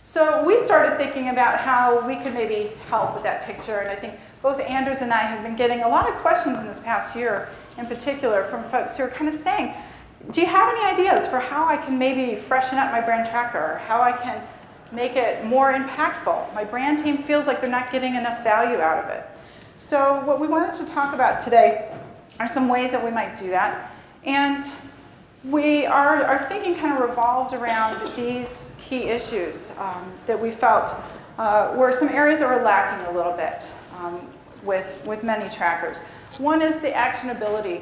So we started thinking about how we could maybe help with that picture, and I think both Anders and I have been getting a lot of questions in this past year, in particular, from folks who are kind of saying, do you have any ideas for how I can maybe freshen up my brand tracker, or how I can make it more impactful? My brand team feels like they're not getting enough value out of it. So what we wanted to talk about today are some ways that we might do that. And our thinking kind of revolved around these key issues that we felt were some areas that were lacking a little bit with many trackers. One is the actionability.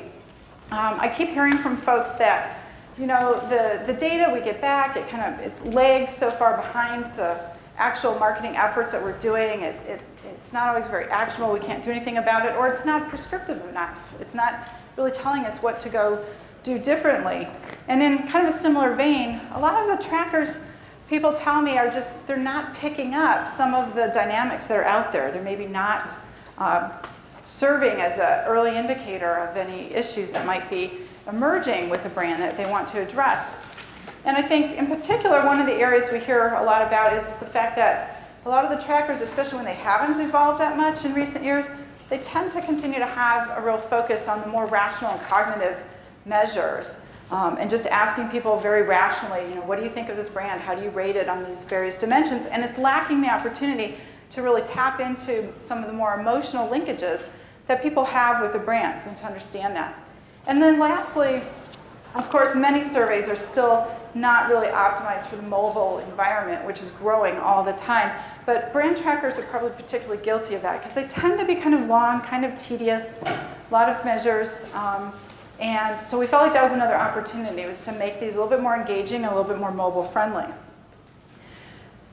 I keep hearing from folks that, you know, the data we get back, it lags so far behind the actual marketing efforts that we're doing. It's not always very actionable. We can't do anything about it, or it's not prescriptive enough. It's not really telling us what to go do differently. And in kind of a similar vein, a lot of the trackers people tell me are just, they're not picking up some of the dynamics that are out there. They're maybe not serving as an early indicator of any issues that might be emerging with a brand that they want to address. And I think in particular, one of the areas we hear a lot about is the fact that a lot of the trackers, especially when they haven't evolved that much in recent years, they tend to continue to have a real focus on the more rational and cognitive measures, and just asking people very rationally, you know, what do you think of this brand? How do you rate it on these various dimensions? And it's lacking the opportunity to really tap into some of the more emotional linkages that people have with the brands and to understand that. And then lastly, of course, many surveys are still not really optimized for the mobile environment, which is growing all the time. But brand trackers are probably particularly guilty of that because they tend to be kind of long, kind of tedious, a lot of measures. And so we felt like that was another opportunity, was to make these a little bit more engaging and a little bit more mobile friendly.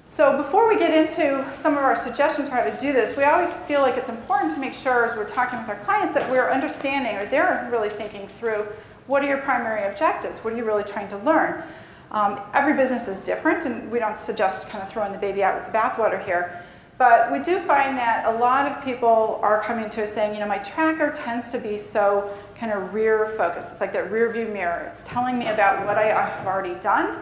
So before we get into some of our suggestions for how to do this, we always feel like it's important to make sure as we're talking with our clients that we're understanding, or they're really thinking through, what are your primary objectives? What are you really trying to learn? Every business is different, and we don't suggest kind of throwing the baby out with the bathwater here. But we do find that a lot of people are coming to us saying, you know, my tracker tends to be so kind of rear focused. It's like that rear view mirror. It's telling me about what I have already done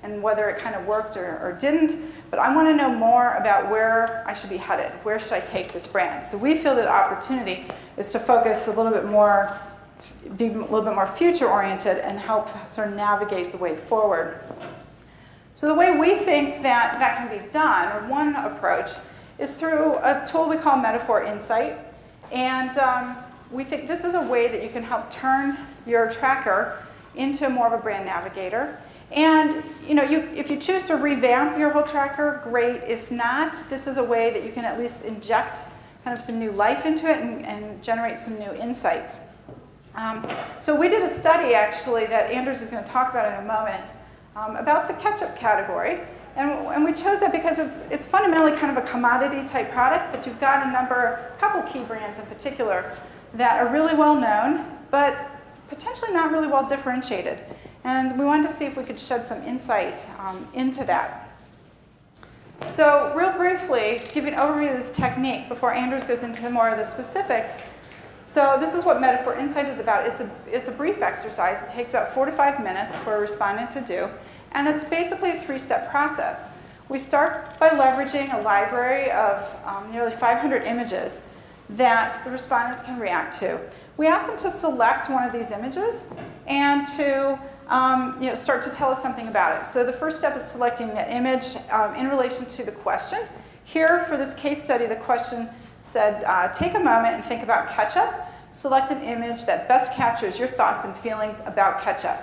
and whether it kind of worked or didn't. But I want to know more about where I should be headed. Where should I take this brand? So we feel that the opportunity is to focus a little bit more, be a little bit more future oriented and help sort of navigate the way forward. So the way we think that that can be done, or one approach, is through a tool we call Metaphor Insight. And we think this is a way that you can help turn your tracker into more of a brand navigator. And you know, if you choose to revamp your whole tracker, great. If not, this is a way that you can at least inject kind of some new life into it and generate some new insights. So we did a study, actually, that Anders is going to talk about in a moment, about the ketchup category. And we chose that because it's fundamentally kind of a commodity type product, but you've got a couple key brands in particular that are really well known, but potentially not really well differentiated. And we wanted to see if we could shed some insight into that. So real briefly, to give you an overview of this technique before Anders goes into more of the specifics, so this is what Metaphor Insight is about. It's a brief exercise. It takes about 4 to 5 minutes for a respondent to do. And it's basically a 3-step process. We start by leveraging a library of nearly 500 images that the respondents can react to. We ask them to select one of these images and to start to tell us something about it. So the first step is selecting the image in relation to the question. Here, for this case study, the question said, take a moment and think about ketchup. Select an image that best captures your thoughts and feelings about ketchup.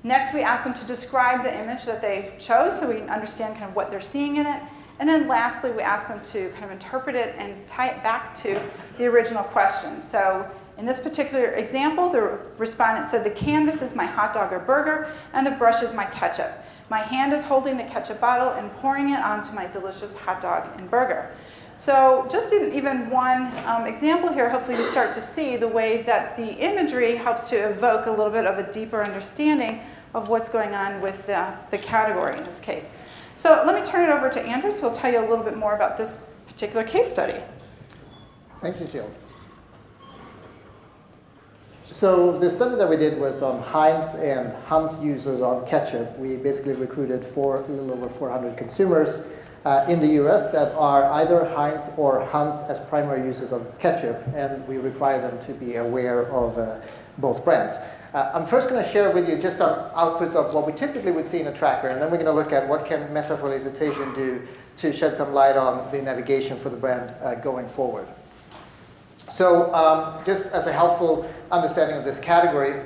Next, we ask them to describe the image that they chose so we can understand kind of what they're seeing in it. And then lastly, we ask them to kind of interpret it and tie it back to the original question. So in this particular example, the respondent said, the canvas is my hot dog or burger, and the brush is my ketchup. My hand is holding the ketchup bottle and pouring it onto my delicious hot dog and burger. So just in even one example here, hopefully you start to see the way that the imagery helps to evoke a little bit of a deeper understanding of what's going on with the category in this case. So let me turn it over to Anders, who will tell you a little bit more about this particular case study. Thank you, Jill. So the study that we did was on Heinz and Hans users of ketchup. We basically recruited a little over 400 consumers in the US that are either Heinz or Hans as primary users of ketchup, and we require them to be aware of both brands. I'm first going to share with you just some outputs of what we typically would see in a tracker, and then we're going to look at what can metaphor elicitation do to shed some light on the navigation for the brand going forward. So just as a helpful understanding of this category,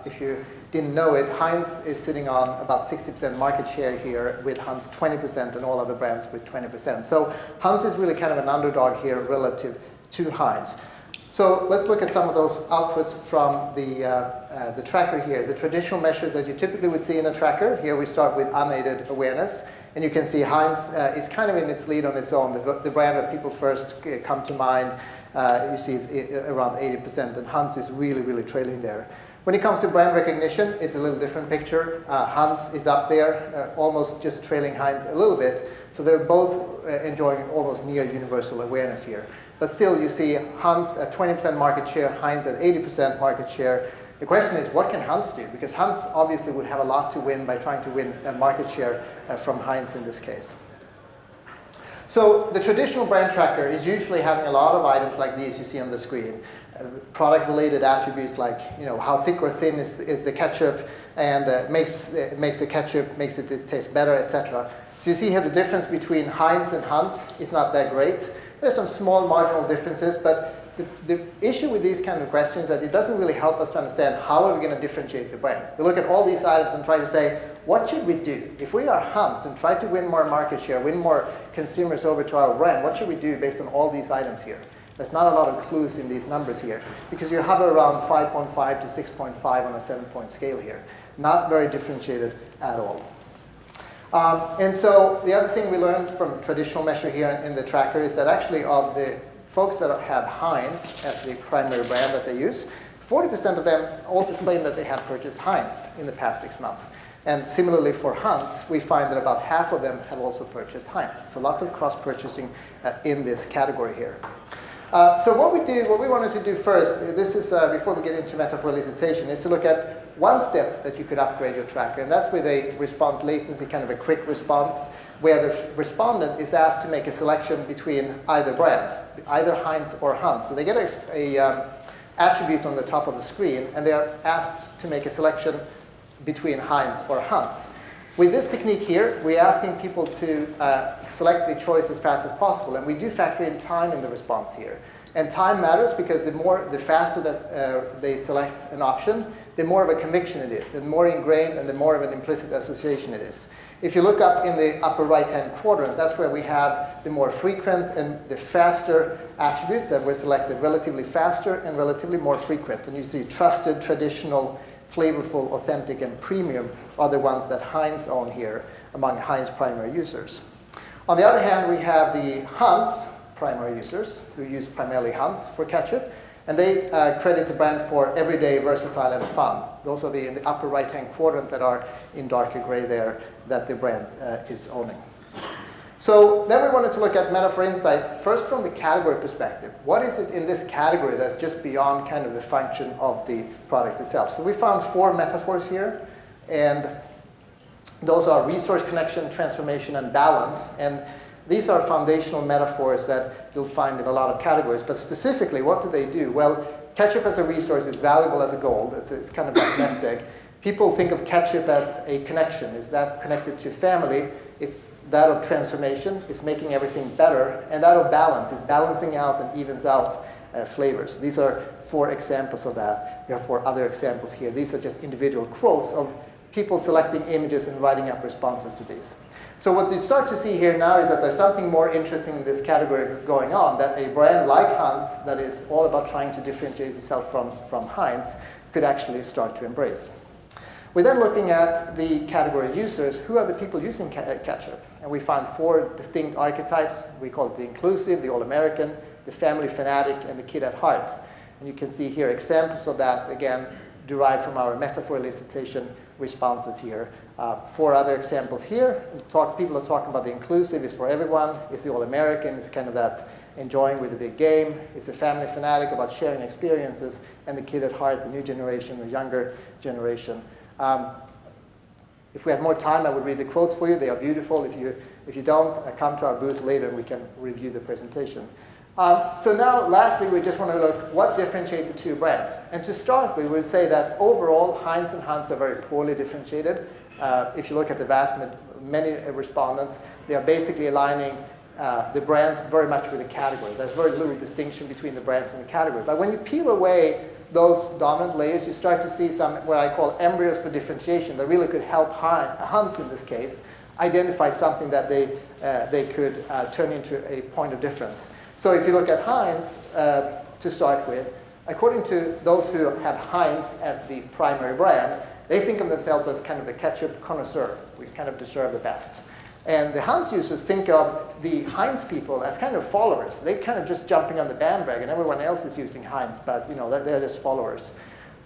if you didn't know it, Heinz is sitting on about 60% market share here, with Hans 20% and all other brands with 20%. So Hans is really kind of an underdog here relative to Heinz. So let's look at some of those outputs from the tracker here. The traditional measures that you typically would see in a tracker. Here we start with unaided awareness. And you can see Heinz is kind of in its lead on its own. The brand that people first come to mind, you see it's around 80%, and Hans is really, really trailing there. When it comes to brand recognition, it's a little different picture. Hans is up there, almost just trailing Heinz a little bit. So they're both enjoying almost near universal awareness here. But still, you see Hans at 20% market share, Heinz at 80% market share. The question is, what can Hans do? Because Hans obviously would have a lot to win by trying to win market share from Heinz in this case. So the traditional brand tracker is usually having a lot of items like these you see on the screen. Product-related attributes like, how thick or thin is the ketchup, and makes the ketchup, makes it taste better, etc. So you see here the difference between Heinz and Hans is not that great. There's some small marginal differences, but the issue with these kind of questions is that it doesn't really help us to understand how are we going to differentiate the brand. We look at all these items and try to say, what should we do? If we are Hans and try to win more market share, win more consumers over to our brand, what should we do based on all these items here? There's not a lot of clues in these numbers here, because you hover around 5.5 to 6.5 on a 7-point scale here. Not very differentiated at all. And so the other thing we learned from traditional measure here in the tracker is that actually of the folks that have Heinz as the primary brand that they use, 40% of them also claim that they have purchased Heinz in the past 6 months. And similarly for Hans, we find that about half of them have also purchased Heinz. So lots of cross-purchasing in this category here. So what we wanted to do first, this is before we get into metaphor elicitation, is to look at one step that you could upgrade your tracker, and that's with a response latency, kind of a quick response, where the respondent is asked to make a selection between either brand, either Heinz or Hans. So they get a attribute on the top of the screen, and they are asked to make a selection between Heinz or Hans. With this technique here, we're asking people to select the choice as fast as possible, and we do factor in time in the response here. And time matters because the faster that they select an option, the more of a conviction it is, and more ingrained and the more of an implicit association it is. If you look up in the upper right-hand quadrant, that's where we have the more frequent and the faster attributes that were selected, relatively faster and relatively more frequent. And you see trusted, traditional, flavorful, authentic, and premium are the ones that Heinz own here among Heinz primary users. On the other hand, we have the Hans primary users who use primarily Hans for ketchup, and they credit the brand for everyday, versatile, and fun. Those are in the upper right-hand quadrant that are in darker gray there that the brand is owning. So then we wanted to look at metaphor insight, first from the category perspective. What is it in this category that's just beyond kind of the function of the product itself? So we found 4 metaphors here, and those are resource connection, transformation, and balance. And these are foundational metaphors that you'll find in a lot of categories. But specifically, what do they do? Well, ketchup as a resource is valuable as a gold. It's kind of like nest egg. People think of ketchup as a connection. Is that connected to family? It's that of transformation. It's making everything better. And that of balance. It's balancing out and evens out flavors. These are 4 examples of that. We have 4 other examples here. These are just individual quotes of people selecting images and writing up responses to these. So what you start to see here now is that there's something more interesting in this category going on, that a brand like Hans, that is all about trying to differentiate itself from Heinz, could actually start to embrace. We're then looking at the category users. Who are the people using ketchup? And we found 4 distinct archetypes. We call it the inclusive, the all-American, the family fanatic, and the kid at heart. And you can see here examples of that, again, derived from our metaphor elicitation responses here. 4 other examples here. People are talking about the inclusive is for everyone. It's the all-American. It's kind of that enjoying with a big game. It's a family fanatic about sharing experiences. And the kid at heart, the new generation, the younger generation. If we had more time, I would read the quotes for you. They are beautiful. If you don't, come to our booth later and we can review the presentation. So now, lastly, we just want to look what differentiate the two brands. And to start with, we would say that overall, Heinz and Hans are very poorly differentiated. If you look at the many respondents, they are basically aligning the brands very much with the category. There's very little distinction between the brands and the category. But when you peel away those dominant layers, you start to see some what I call embryos for differentiation that really could help Hans, in this case, identify something that they could turn into a point of difference. So if you look at Heinz, to start with, according to those who have Heinz as the primary brand, they think of themselves as kind of the ketchup connoisseur. We kind of deserve the best. And the Hans users think of the Heinz people as kind of followers. They're kind of just jumping on the bandwagon. Everyone else is using Heinz, but they're just followers.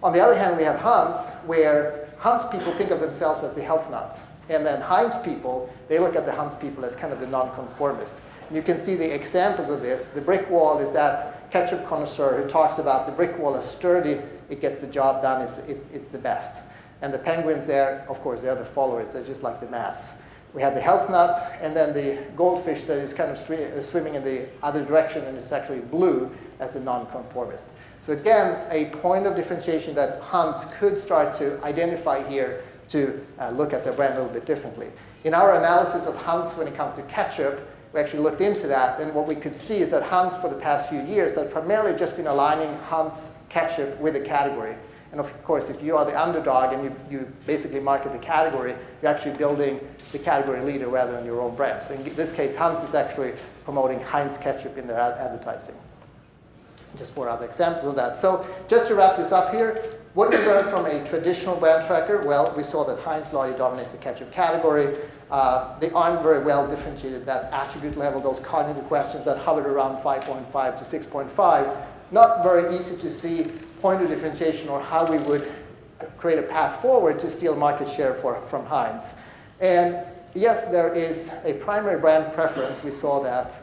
On the other hand, we have Hans, where Hans people think of themselves as the health nuts. And then Heinz people, they look at the Hans people as kind of the nonconformist. You can see the examples of this. The brick wall is that ketchup connoisseur who talks about the brick wall is sturdy, it gets the job done, it's the best. And the penguins there, of course, they're the followers. They're just like the mass. We have the health nut, and then the goldfish that is kind of swimming in the other direction, and it's actually blue as a nonconformist. So again, a point of differentiation that Hans could start to identify here to look at their brand a little bit differently. In our analysis of Hans when it comes to ketchup, we actually looked into that, and what we could see is that Hans, for the past few years, has primarily just been aligning Hans ketchup with the category. And of course, if you are the underdog and you basically market the category, you're actually building the category leader rather than your own brand. So in this case, Hans is actually promoting Heinz ketchup in their advertising. Just 4 other examples of that. So just to wrap this up here, what did we learn from a traditional brand tracker? Well, we saw that Heinz largely dominates the ketchup category. They aren't very well differentiated at that attribute level, those cognitive questions that hovered around 5.5 to 6.5. Not very easy to see point of differentiation or how we would create a path forward to steal market share from Heinz. And yes, there is a primary brand preference. We saw that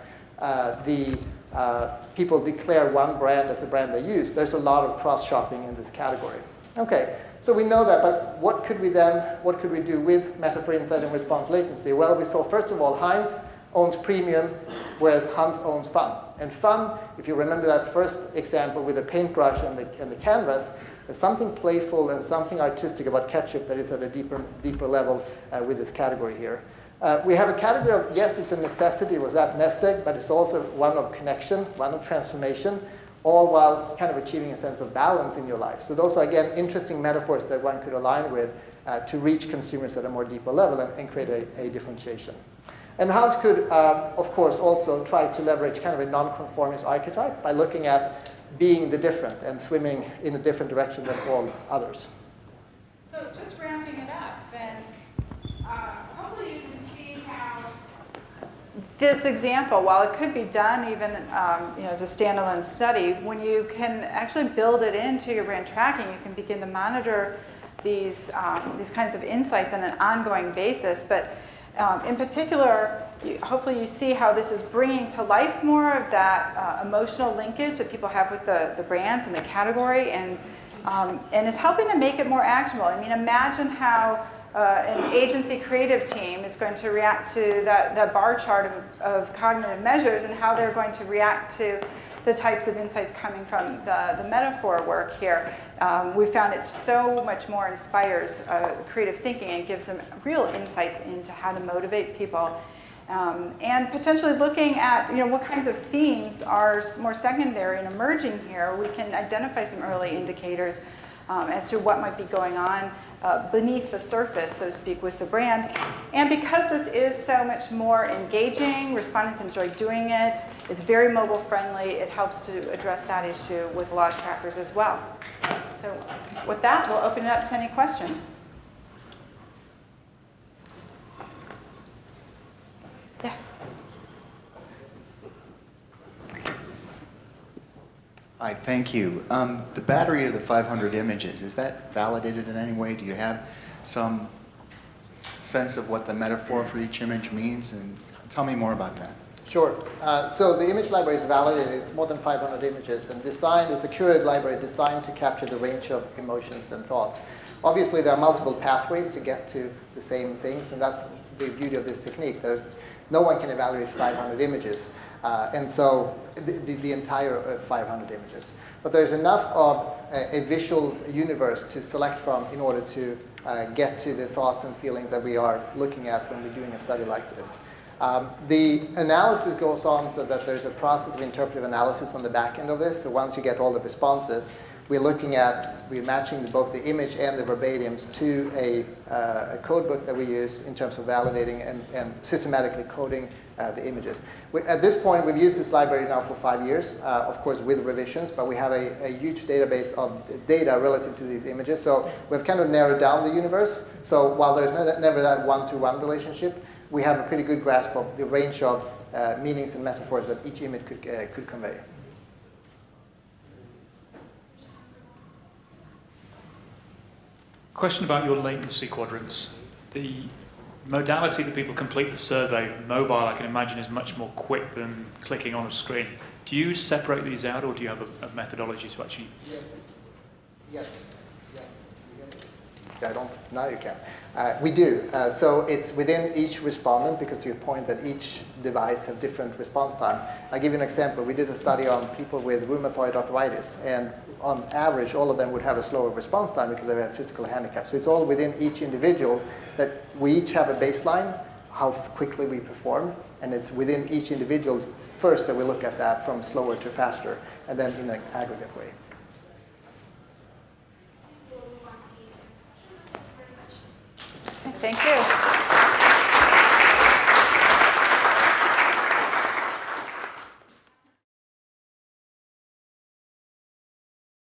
people declare one brand as the brand they use. There's a lot of cross-shopping in this category. Okay, so we know that, but what could we do with metaphor insight and response latency? Well, we saw, first of all, Heinz owns premium, whereas Hans owns fun. And fun, if you remember that first example with the paintbrush and the canvas, there's something playful and something artistic about ketchup that is at a deeper level with this category here. We have a category of, yes, it's a necessity, was that nest egg, but it's also one of connection, one of transformation, all while kind of achieving a sense of balance in your life. So those are, again, interesting metaphors that one could align with to reach consumers at a more deeper level and create a differentiation. And Hans could, of course, also try to leverage kind of a non-conformist archetype by looking at being the different and swimming in a different direction than all others. So just ramping it up, then hopefully you can see how this example, while it could be done even as a standalone study, when you can actually build it into your brand tracking, you can begin to monitor these kinds of insights on an ongoing basis. But in particular, hopefully you see how this is bringing to life more of that emotional linkage that people have with the brands and the category, and is helping to make it more actionable. I mean, imagine how an agency creative team is going to react to that bar chart of cognitive measures, and how they're going to react to the types of insights coming from the metaphor work here. We found it so much more inspires creative thinking and gives them real insights into how to motivate people. And potentially looking at what kinds of themes are more secondary and emerging here. We can identify some early indicators as to what might be going on beneath the surface, so to speak, with the brand. And because this is so much more engaging, respondents enjoy doing it, it's very mobile friendly, it helps to address that issue with a lot of trackers as well. So with that, we'll open it up to any questions. Yes. Hi, thank you. The battery of the 500 images, is that validated in any way? Do you have some sense of what the metaphor for each image means? And tell me more about that. Sure. So the image library is validated. It's more than 500 images and designed. It's a curated library designed to capture the range of emotions and thoughts. Obviously, there are multiple pathways to get to the same things, and that's the beauty of this technique. No one can evaluate 500 images, and so the entire 500 images. But there's enough of a visual universe to select from in order to get to the thoughts and feelings that we are looking at when we're doing a study like this. The analysis goes on so that there's a process of interpretive analysis on the back end of this. So once you get all the responses, we're matching both the image and the verbatims to a code book that we use in terms of validating and systematically coding the images. At this point, we've used this library now for 5 years, of course with revisions, but we have a huge database of data relative to these images. So we've kind of narrowed down the universe. So while there's never that one-to-one relationship, we have a pretty good grasp of the range of meanings and metaphors that each image could convey. Question about your latency quadrants. The modality that people complete the survey, mobile, I can imagine, is much more quick than clicking on a screen. Do you separate these out, or do you have a methodology to actually... Yes. I don't. Now you can. We do. So it's within each respondent, because to your point that each device have different response time. I'll give you an example. We did a study on people with rheumatoid arthritis, and on average, all of them would have a slower response time because they have physical handicaps. So it's all within each individual that we each have a baseline, how quickly we perform, and it's within each individual first that we look at that from slower to faster, and then in an aggregate way. Thank you.